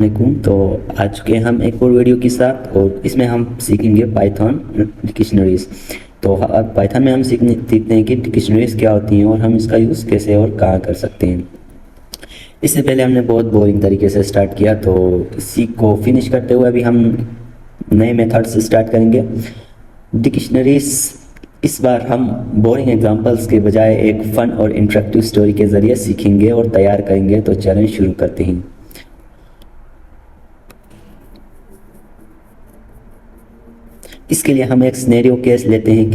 वालेकुम। तो आ चुके हैं हम एक और वीडियो के साथ, और इसमें हम सीखेंगे पाइथन डिक्शनरीज। तो अब पाइथन में हम सीखते हैं कि डिक्शनरीज क्या होती हैं और हम इसका यूज़ कैसे और कहाँ कर सकते हैं। इससे पहले हमने बहुत बोरिंग तरीके से स्टार्ट किया, तो इसी को फिनिश करते हुए अभी हम नए मेथड से स्टार्ट करेंगे डिक्शनरीज। इस बार हम बोरिंग एग्जांपल्स के बजाय एक फ़न और इंटरेक्टिव स्टोरी के ज़रिए सीखेंगे और तैयार करेंगे। तो चलें शुरू करते हैं। इसके लिए हम एक सिनेरियो केस लेते हैं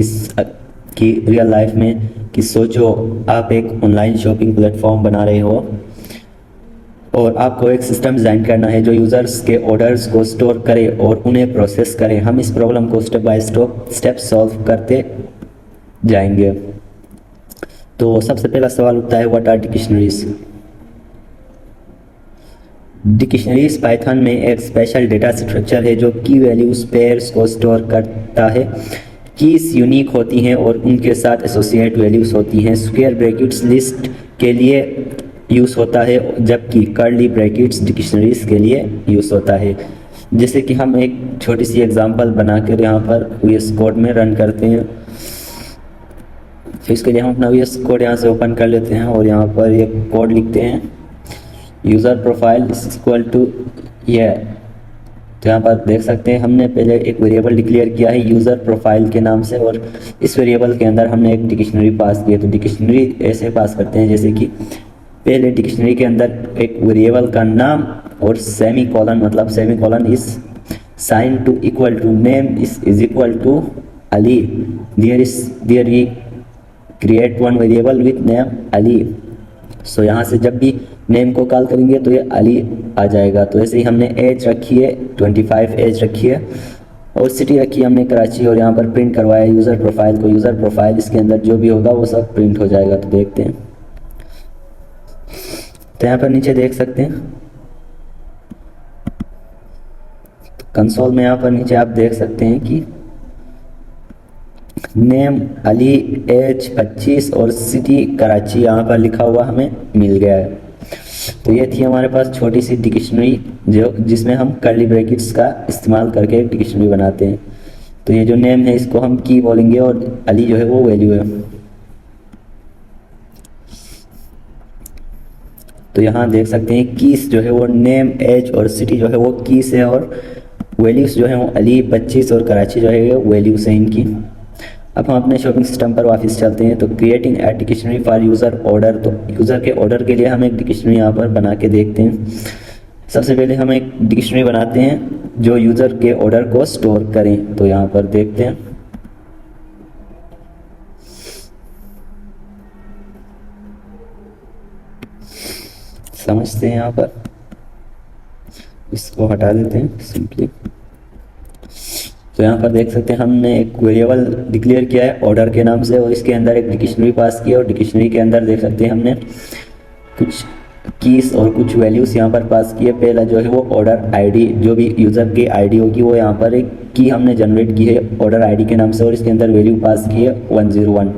कि रियल लाइफ में कि सोचो आप एक ऑनलाइन शॉपिंग प्लेटफॉर्म बना रहे हो और आपको एक सिस्टम डिज़ाइन करना है जो यूज़र्स के ऑर्डर्स को स्टोर करे और उन्हें प्रोसेस करे। हम इस प्रॉब्लम को स्टेप बाय स्टेप सॉल्व करते जाएंगे। तो सबसे पहला सवाल उठता है, what are dictionaries. Dictionaries Python में एक स्पेशल डेटा स्ट्रक्चर है जो की वैल्यूज पेयर्स को स्टोर करता है। कीज यूनिक होती हैं और उनके साथ एसोसिएट वैल्यूज होती हैं। स्क्वायर ब्रैकेट्स लिस्ट के लिए यूज़ होता है, जबकि कर्ली ब्रैकेट्स डिक्शनरीज के लिए यूज़ होता है। जैसे कि हम एक छोटी सी एग्जांपल बनाकर यहाँ पर VS कोड में रन करते हैं। तो इसके लिए हम अपना VS कोड यहाँ से ओपन कर लेते हैं और यहाँ पर एक कोड लिखते हैं, user profile is equal to ये। तो यहाँ पर देख सकते हैं हमने पहले एक वेरिएबल डिक्लेयर किया है यूज़र प्रोफाइल के नाम से, और इस वेरिएबल के अंदर हमने एक डिक्शनरी पास की है। तो डिक्शनरी ऐसे पास करते हैं जैसे कि पहले डिक्शनरी के अंदर एक वेरिएबल का नाम और सेमी कॉलन, मतलब semicolon is sign to equal to name is equal to Ali. There we create one variable with name Ali. So यहाँ से जब भी नेम को कॉल करेंगे तो ये अली आ जाएगा। तो ऐसे ही हमने एज रखी है 25 एज रखी है, और सिटी रखी है हमने कराची, और यहाँ पर प्रिंट करवाया यूज़र प्रोफाइल को। यूज़र प्रोफाइल इसके अंदर जो भी होगा वो सब प्रिंट हो जाएगा। तो देखते हैं, तो यहाँ पर नीचे देख सकते हैं कंसोल में, यहाँ पर नीचे आप देख सकते हैं कि नेम अली, एज 25 और सिटी कराची यहाँ पर लिखा हुआ हमें मिल गया है। तो ये थी हमारे पास छोटी सी डिक्शनरी जिसमें हम कर्ली ब्रैकेट्स का इस्तेमाल करके एक डिक्शनरी बनाते हैं। तो ये जो नेम है इसको हम की बोलेंगे और अली जो है वो वैल्यू है। तो यहाँ देख सकते हैं कीस जो है वो नेम, एज और सिटी जो है वो कीस है, और वैल्यूज़ जो है वो अली, 25 और कराची जो है वो वैल्यूज़ हैं इनकी। अब हम अपने शॉपिंग सिस्टम पर वापस चलते हैं। तो creating a dictionary for user order. तो यूज़र के ऑर्डर के लिए हम एक डिक्शनरी यहाँ पर बना के देखते हैं। सबसे पहले हम एक डिक्शनरी बनाते हैं जो यूज़र के ऑर्डर को स्टोर करें। तो यहाँ पर देखते हैं, समझते हैं। यहाँ पर इसको हटा देते हैं सिंपली। तो यहाँ पर देख सकते हैं हमने एक वेरिएबल डिक्लेयर किया है ऑर्डर के नाम से, और इसके अंदर एक डिक्शनरी पास किया, और डिक्शनरी के अंदर देख सकते हैं हमने कुछ कीज और कुछ वैल्यूज़ यहाँ पर पास किए। पहला जो है वो ऑर्डर आईडी, जो भी यूज़र की आईडी होगी वो यहाँ पर एक की हमने जनरेट की है ऑर्डर आईडी के नाम से, और इसके अंदर वैल्यू पास की है 101।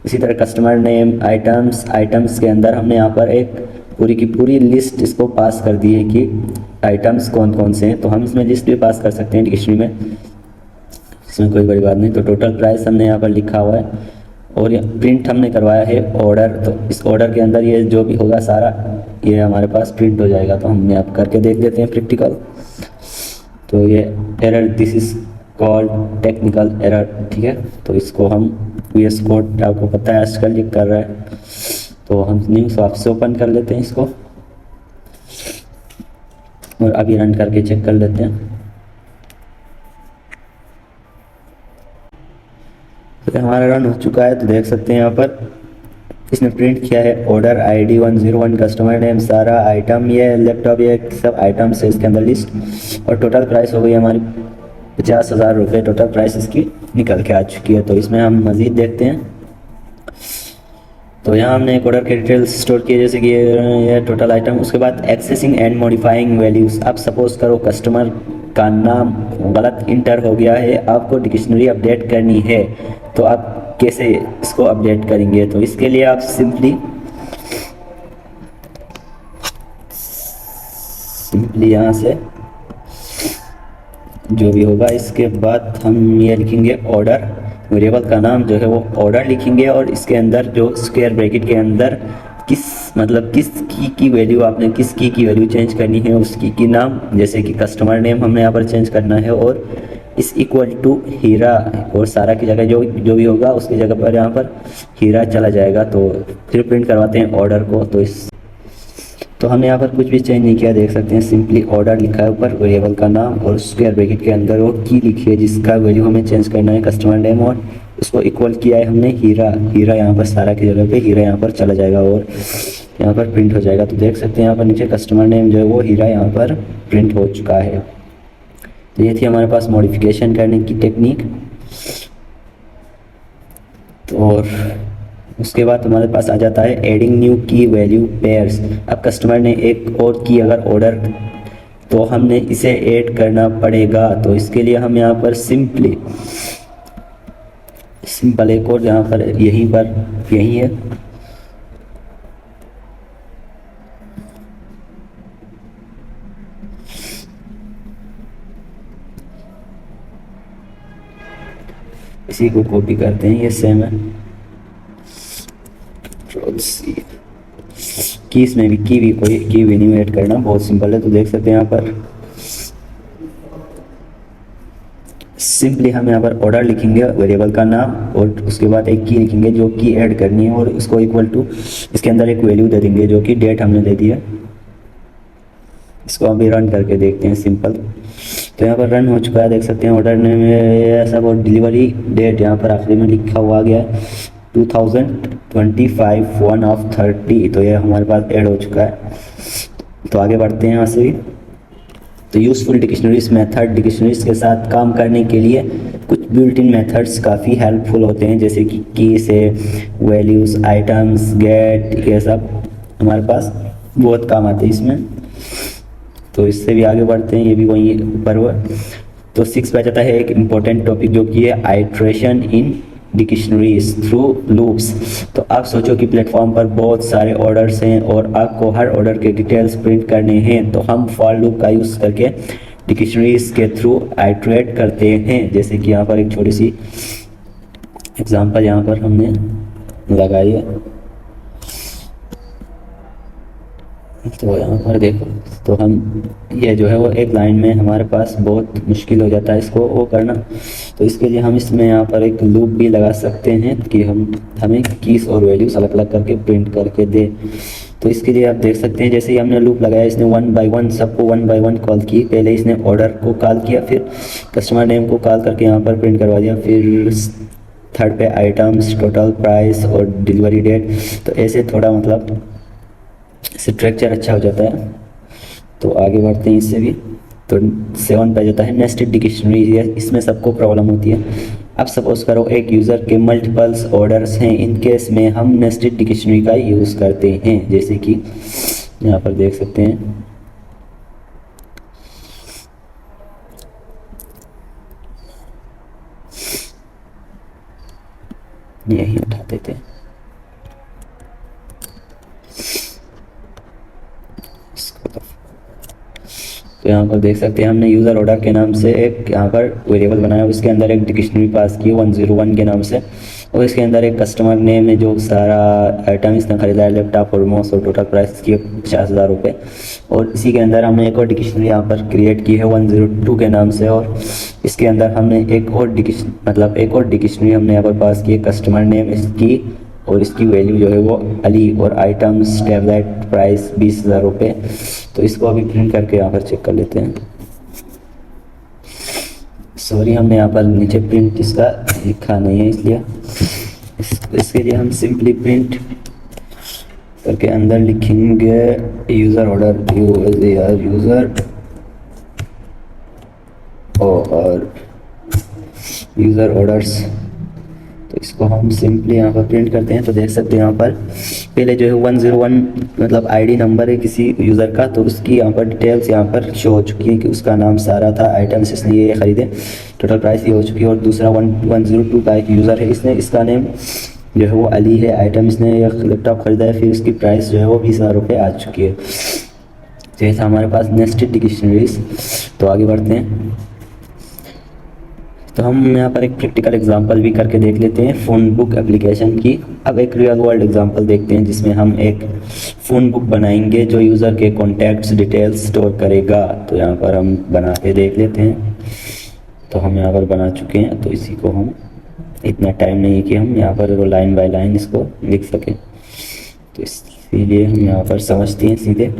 इसी तरह कस्टमर नेम, आइटम्स के अंदर हमने यहाँ पर एक पूरी की पूरी लिस्ट इसको पास कर दी है कि आइटम्स कौन कौन से हैं। तो हम इसमें लिस्ट भी पास कर सकते हैं डिक्शनरी में, इसमें कोई बड़ी बात नहीं। तो टोटल प्राइस हमने यहाँ पर लिखा हुआ है, और ये प्रिंट हमने करवाया है ऑर्डर। तो इस ऑर्डर के अंदर ये जो भी होगा सारा ये हमारे पास प्रिंट हो जाएगा। तो हम यहाँ करके देख देते हैं प्रैक्टिकल। तो ये error, this is called technical error, ठीक है। तो इसको हम VS कोड आपको पता है आजकल ये कर रहा है। तो हम न्यूज़ वापस ओपन कर लेते हैं इसको, और अभी रन करके चेक कर लेते हैं। तो हमारा रन हो चुका है। तो देख सकते हैं यहाँ पर इसने प्रिंट किया है ऑर्डर आईडी 101, कस्टमर नेम, सारा आइटम, ये लैपटॉप, ये सब आइटम्स है इसके अंदर लिस्ट, और टोटल प्राइस हो गई हमारी 50,000 रुपये। टोटल प्राइस इसकी निकल के आ चुकी है। तो इसमें हम मज़ीद देखते हैं। तो यहाँ हमने एक ऑर्डर के डिटेल्स स्टोर किए, जैसे कि ये टोटल आइटम। उसके बाद एक्सेसिंग एंड मॉडिफाइंग वैल्यूज़। अब सपोज करो कस्टमर का नाम गलत इंटर हो गया है, आपको डिक्शनरी अपडेट करनी है, तो आप कैसे इसको अपडेट करेंगे। तो इसके लिए आप सिंपली सिंपली यहाँ से जो भी होगा, इसके बाद हम ये लिखेंगे ऑर्डर, वेरिएबल का नाम जो है वो ऑर्डर लिखेंगे, और इसके अंदर जो स्क्वायर ब्रैकेट के अंदर किस मतलब किस की वैल्यू आपने किस की वैल्यू चेंज करनी है, उस की नाम, जैसे कि कस्टमर नेम हमने यहाँ पर चेंज करना है, और इस इक्वल टू हीरा, और सारा की जगह जो भी होगा उसकी जगह पर यहाँ पर हीरा चला जाएगा। तो फिर प्रिंट करवाते हैं ऑर्डर को। तो हमने यहाँ पर कुछ भी चेंज नहीं किया, देख सकते हैं सिंपली ऑर्डर लिखा है ऊपर, वेरिएबल का नाम और स्क्वायर ब्रैकेट के अंदर वो की लिखी है जिसका वैल्यू हमें चेंज करना है कस्टमर नेम, और उसको इक्वल किया है हमने हीरा यहाँ पर सारा की जगह पे हीरा यहाँ पर चला जाएगा और यहाँ पर प्रिंट हो जाएगा। तो देख सकते हैं यहाँ पर नीचे कस्टमर नेम जो है वो हीरा यहाँ पर प्रिंट हो चुका है। तो ये थी हमारे पास मॉडिफिकेशन करने की टेक्निक। तो और उसके बाद हमारे पास आ जाता है एडिंग न्यू की वैल्यू पेयर्स। अब कस्टमर ने एक और की अगर ऑर्डर, तो हमने इसे ऐड करना पड़ेगा। तो इसके लिए हम यहाँ पर सिंपल एक और यहाँ पर यही है, इसी को कॉपी करते हैं, ये सेम है। की इसमें भी की भी नहीं ऐड करना, बहुत सिंपल है। तो देख सकते हैं यहाँ पर सिंपली हम यहाँ पर ऑर्डर लिखेंगे, वेरिएबल का नाम, और उसके बाद एक की लिखेंगे जो की ऐड करनी है, और उसको इक्वल टू इसके अंदर एक वैल्यू दे देंगे जो कि डेट हमने दे दी है। इसको अभी रन करके देखते हैं सिंपल। तो यहाँ पर रन हो चुका है, देख सकते हैं ऑर्डर में ऐसा और डिलीवरी डेट यहाँ पर आखिरी में लिखा हुआ गया है 2025 1/30। तो ये हमारे पास ऐड हो चुका है। तो आगे बढ़ते हैं यहाँ से। तो यूज़फुल डिक्शनरीज मेथड, डिक्शनरीज के साथ काम करने के लिए कुछ बिल्ट इन मेथड्स काफ़ी हेल्पफुल होते हैं, जैसे कि की से वैल्यूज़, आइटम्स, गेट, ये सब हमारे पास बहुत काम आते हैं इसमें। तो इससे भी आगे बढ़ते हैं, ये भी वही ऊपर हुआ। तो 6 पे जाता है एक इम्पोर्टेंट टॉपिक जो कि है आइट्रेशन इन डिक्शनरीज थ्रू लूप्स। तो आप सोचो कि प्लेटफॉर्म पर बहुत सारे ऑर्डर्स हैं और आपको हर ऑर्डर के डिटेल्स प्रिंट करने हैं, तो हम फॉर लूप का यूज़ करके डिक्शनरीज के थ्रू आइट्रेट करते हैं। जैसे कि यहाँ पर एक छोटी सी एग्जांपल यहाँ पर हमने लगाई है। तो यहाँ पर देखो, तो हम ये जो है वो एक लाइन में हमारे पास बहुत मुश्किल हो जाता है इसको वो करना। तो इसके लिए हम इसमें यहाँ पर एक लूप भी लगा सकते हैं कि हमें कीज और वैल्यूज अलग अलग करके प्रिंट करके दे। तो इसके लिए आप देख सकते हैं जैसे ही हमने लूप लगाया, इसने 1 बाय 1 सबको 1 बाय 1 कॉल की। पहले इसने ऑर्डर को कॉल किया, फिर कस्टमर नेम को कॉल करके यहाँ पर प्रिंट करवा दिया, फिर थर्ड पे आइटम्स, टोटल प्राइस और डिलीवरी डेट। तो ऐसे थोड़ा मतलब स्ट्रक्चर अच्छा हो जाता है। तो आगे बढ़ते हैं इससे भी। तो 7 पे जाता है नेस्टेड डिक्शनरी। इसमें सबको प्रॉब्लम होती है। अब सपोज करो एक यूज़र के मल्टीपल्स ऑर्डर्स हैं, इन केस में हम नेस्टेड डिक्शनरी का यूज़ करते हैं, जैसे कि यहाँ पर देख सकते हैं। यही उठा देते हैं। तो यहाँ पर देख सकते हैं हमने यूज़र ऑर्डर के नाम से एक यहाँ पर वेरिएबल बनाया, उसके अंदर एक डिक्शनरी पास की 101 के नाम से, और इसके अंदर एक कस्टमर नेम है जो सारा आइटम इसने खरीदा है, लैपटॉप और माउस, और टोटल प्राइस की 50,000 रुपये। और इसी के अंदर हमने एक और डिक्शनरी यहाँ पर क्रिएट की है 102 के नाम से, और इसके अंदर हमने एक और डिक्शनरी हमने यहाँ पर पास की है, कस्टमर नेम इसकी और इसकी वैल्यू जो है वो अली, और आइटम्स टैबलेट प्राइस 20,000 रुपये। तो इसको अभी प्रिंट करके यहाँ पर चेक कर लेते हैं। सॉरी, हमने यहाँ पर नीचे प्रिंट इसका लिखा नहीं है, इसलिए इसके लिए हम सिंपली प्रिंट करके अंदर लिखेंगे यूज़र ऑर्डर, यूज़र और यूज़र ऑर्डर्स। तो इसको हम सिंपली यहाँ पर प्रिंट करते हैं। तो देख सकते हैं यहाँ पर पहले जो है 101 मतलब आईडी नंबर है किसी यूज़र का, तो उसकी यहाँ पर डिटेल्स यहाँ पर शो हो चुकी है कि उसका नाम सारा था, आइटम्स इसने ये ख़रीदे, टोटल प्राइस ये हो चुकी है। और दूसरा 102 का एक यूज़र है, इसका नेम जो है वो अली है, आइटम इसने एक लैपटॉप ख़रीदा है, फिर उसकी प्राइस जो है वो 20,000 रुपये आ चुकी है। तो ये था हमारे पास नेस्टेड डिक्शनरीज। तो आगे बढ़ते हैं। तो हम यहाँ पर एक प्रैक्टिकल एग्जांपल भी करके देख लेते हैं फ़ोन बुक एप्लीकेशन की। अब एक रियल वर्ल्ड एग्जांपल देखते हैं जिसमें हम एक फ़ोन बुक बनाएंगे जो यूज़र के कॉन्टैक्ट्स डिटेल्स स्टोर करेगा। तो यहाँ पर हम बना के देख लेते हैं। तो हम यहाँ पर बना चुके हैं, तो इसी को हम, इतना टाइम नहीं है कि हम यहाँ पर लाइन बाय लाइन इसको लिख सकें, तो इसीलिए हम यहाँ पर समझते हैं सीधे।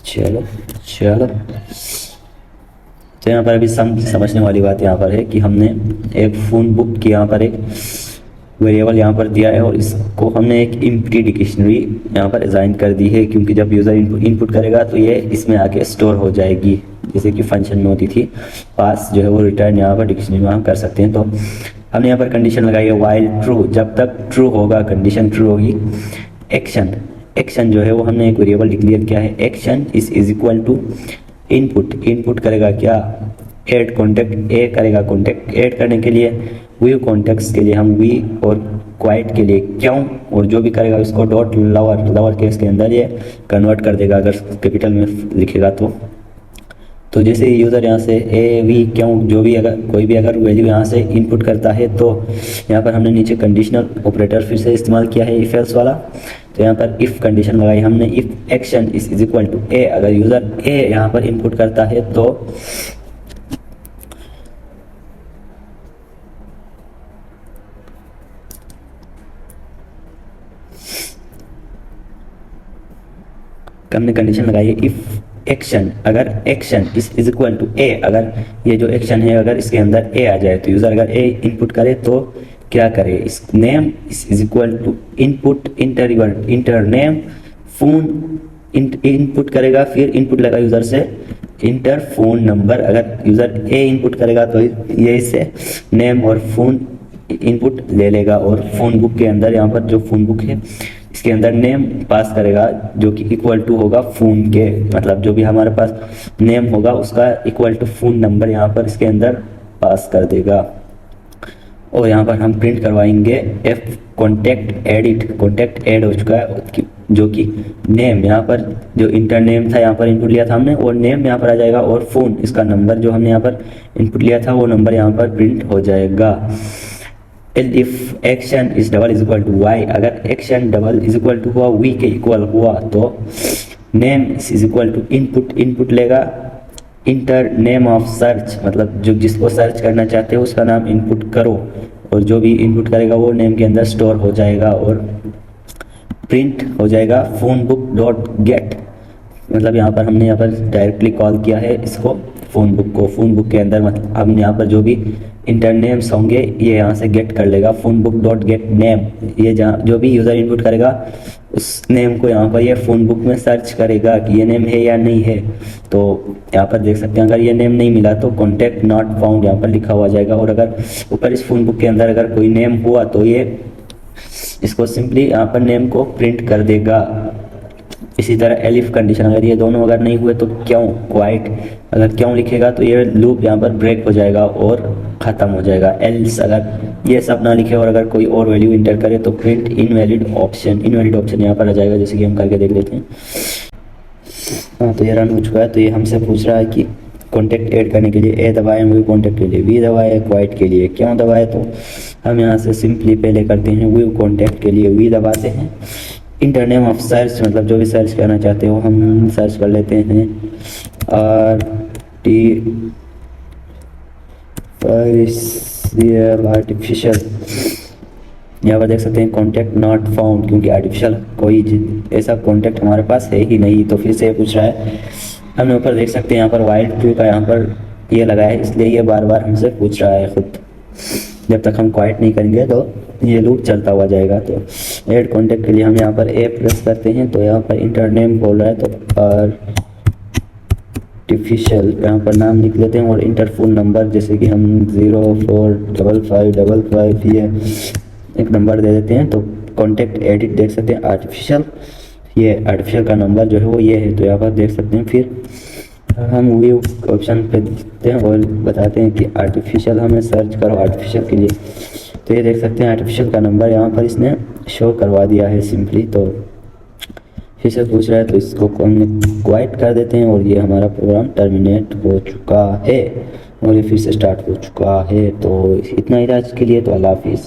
चलो तो यहाँ पर अभी समझने वाली बात यहाँ पर है कि हमने एक फ़ोन बुक की यहाँ पर एक वेरिएबल यहाँ पर दिया है और इसको हमने एक एम्प्टी डिक्शनरी यहाँ पर असाइन कर दी है, क्योंकि जब यूज़र इनपुट करेगा तो ये इसमें आके स्टोर हो जाएगी, जैसे कि फंक्शन में होती थी पास जो है वो रिटर्न यहाँ पर डिक्शनरी में हम कर सकते हैं। तो हमने यहाँ पर कंडीशन लगाई है वाइल ट्रू, जब तक ट्रू होगा, कंडीशन ट्रू होगी। एक्शन जो है वो हमने एक वेरिएबल डिक्लेयर किया है, action is equal to input करेगा क्या, ऐड कॉन्टैक्ट, ए करेगा कॉन्टैक्ट। ऐड करने के लिए व्यू कॉन्टैक्ट्स के लिए हम वी और क्वाइट के लिए क्यों, और जो भी करेगा उसको डॉट लोअर केस के अंदर ये कन्वर्ट कर देगा अगर कैपिटल में लिखेगा तो जैसे यूज़र यहाँ से ए वी क्यों जो भी अगर कोई भी अगर वैल्यू यहाँ से इनपुट करता है तो यहाँ पर हमने नीचे कंडीशनल ऑपरेटर फिर से इस्तेमाल किया है इफ एल्स वाला। तो यहाँ पर इफ़ कंडीशन लगाई हमने, if action is equal to A, अगर यूज़र ए यहाँ पर इनपुट करता है तो हमने कंडीशन लगाई है इफ़ एक्शन, अगर action is equal to A, अगर ये जो एक्शन है अगर इसके अंदर ए आ जाए तो यूज़र अगर ए इनपुट करे तो क्या करे, इस name is equal to input enter name phone input करेगा, फिर इनपुट लगा यूज़र से इंटर फोन नंबर, अगर यूज़र ए इनपुट करेगा तो ये इससे नेम और फ़ोन इनपुट ले लेगा और फ़ोन बुक के अंदर यहाँ पर जो फ़ोन बुक है इसके अंदर नेम पास करेगा जो कि इक्वल टू होगा फ़ोन के, मतलब जो भी हमारे पास नेम होगा उसका इक्वल टू फ़ोन नंबर यहाँ पर इसके अंदर पास कर देगा। और यहाँ पर हम प्रिंट करवाएंगे एफ कॉन्टैक्ट ऐड हो चुका है जो कि नेम यहाँ पर जो इंटर नेम था यहाँ पर इनपुट लिया था हमने, और नेम यहाँ पर आ जाएगा और फ़ोन इसका नंबर जो हमने यहाँ पर इनपुट लिया था वो नंबर यहाँ पर प्रिंट हो जाएगा। If action is double is equal to Y, अगर action double is equal to हुआ वी के इक्वल हुआ तो name is equal to input लेगा इंटर नेम ऑफ सर्च, मतलब जो जिसको सर्च करना चाहते हो उसका नाम इनपुट करो और जो भी इनपुट करेगा वो नेम के अंदर स्टोर हो जाएगा और प्रिंट हो जाएगा फ़ोन बुक डॉट गेट, मतलब यहाँ पर हमने यहाँ पर डायरेक्टली कॉल किया है इसको फ़ोन बुक के अंदर, मतलब हम यहाँ पर जो भी इंटर नेम्स होंगे ये यहाँ से गेट कर लेगा phone book dot gate name, ये जहाँ जो भी यूज़र इनपुट करेगा उस नेम को यहाँ पर ये फ़ोन बुक में सर्च करेगा कि ये नेम है या नहीं है। तो यहाँ पर देख सकते हैं अगर ये नेम नहीं मिला तो कॉन्टैक्ट नॉट फाउंड यहाँ पर लिखा हुआ जाएगा, और अगर ऊपर इस फ़ोन बुक के अंदर अगर कोई नेम हुआ तो ये इसको सिंपली यहाँ पर नेम को प्रिंट कर देगा। इसी तरह एलिफ कंडीशन, अगर ये दोनों अगर नहीं हुए तो क्यों क्वाइट, अगर क्यों लिखेगा तो ये लूप यहाँ पर ब्रेक हो जाएगा और ख़त्म हो जाएगा। एल्स अगर ये सब ना लिखे और अगर कोई और वैल्यू इंटर करे तो प्रिंट इनवैलिड ऑप्शन यहाँ पर आ जाएगा, जैसे कि हम करके देख लेते हैं। हाँ तो ये रन हो चुका है। तो ये हमसे पूछ रहा है कि कॉन्टैक्ट ऐड करने के लिए ए दबाएं, व्यू कॉन्टैक्ट के लिए वी दबाएं, क्वाइट के लिए क्यों दबाएं, तो हम यहाँ से सिंपली पहले करते हैं व्यू कॉन्टैक्ट के लिए वी दबाते हैं, इंटर नेम ऑफ सर्च, मतलब जो भी सर्च करना चाहते हो हम सर्च कर लेते हैं आर्टिफिशियल, यहाँ पर देख सकते हैं कॉन्टैक्ट नॉट फाउंड, क्योंकि आर्टिफिशियल कोई ऐसा कॉन्टैक्ट हमारे पास है ही नहीं। तो फिर से पूछ रहा है, हमने ऊपर देख सकते हैं यहाँ पर वाइल्ड ट्रू का यहाँ पर ये लगा है, इसलिए ये बार बार हमसे पूछ रहा है खुद। जब तक हम क्वाइट नहीं करेंगे तो ये लूप चलता हुआ जाएगा। तो ऐड कॉन्टैक्ट के लिए हम यहाँ पर ए प्रेस करते हैं, तो यहाँ पर इंटर नेम बोल रहा है तो आर्टिफिशियल यहाँ पर नाम लिख लेते हैं और इंटर फोन नंबर, जैसे कि हम 045555 ये एक नंबर दे देते हैं। तो कॉन्टैक्ट एडिट देख सकते हैं आर्टिफिशियल, ये आर्टिफिशियल का नंबर जो है वो ये है, तो यहाँ पर देख सकते हैं। फिर हम व्यू ऑप्शन पे देखते हैं और बताते हैं कि आर्टिफिशियल हमें सर्च करो आर्टिफिशियल के लिए, तो ये देख सकते हैं आर्टिफिशियल का नंबर यहाँ पर इसने शो करवा दिया है सिंपली। तो फिर से पूछ रहा है तो इसको क्वाइट कर देते हैं और ये हमारा प्रोग्राम टर्मिनेट हो चुका है और ये फिर से स्टार्ट हो चुका है। तो इतना ही था आज के लिए, तो अल्लाह हाफिज़।